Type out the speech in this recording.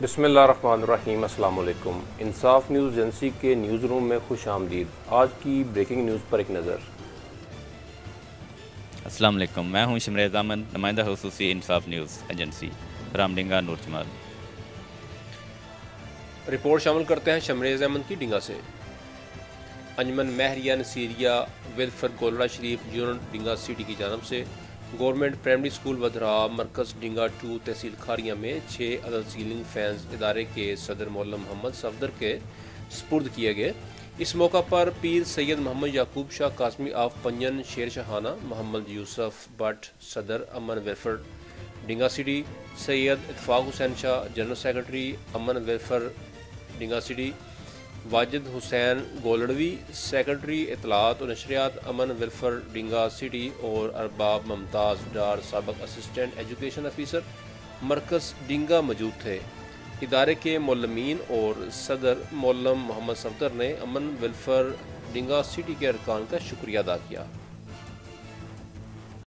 بسم اللہ الرحمن الرحیم۔ السلام علیکم۔ انصاف نیوز ایجنسی کے نیوز روم میں خوش آمدید۔ آج کی بریکنگ نیوز پر ایک نظر۔ السلام علیکم، میں ہوں شمریز احمد، نمائندہ خصوصی انصاف نیوز ایجنسی، رام ڈنگا، نور جمال۔ رپورٹ شامل کرتے ہیں شمریز احمد کی ڈنگا سے۔ انجمن مہریہ نصیریہ ویلفیئر گولڑا شریف یونٹ ڈنگا سٹی کی جانب سے گورنمنٹ پرائمری اسکول ودرا مرکز ڈنگا 2 تحصیل کھاریاں میں 6 عدد سیلنگ فینز ادارے کے صدر مولانا محمد صفدر کے سپرد کیے گئے۔ اس موقع پر پیر سید محمد یعقوب شاہ قاسمی آف پنجن شیر شاہانہ، محمد یوسف بٹ صدر امن ویلفیئر ڈنگا سٹی، سید اتفاق حسین شاہ جنرل سیکرٹری امن ویلفیئر ڈنگا سٹی، واجد حسین گولڑوی سیکرٹری اطلاعات و نشریات امن ویلفیئر ڈنگا سٹی اور ارباب ممتاز ڈار سابق اسسٹنٹ ایجوکیشن آفیسر مرکز ڈنگا موجود تھے۔ ادارے کے معلمین اور صدر مولم محمد صفدر نے امن ویلفیئر ڈنگا سٹی کے ارکان کا شکریہ ادا کیا۔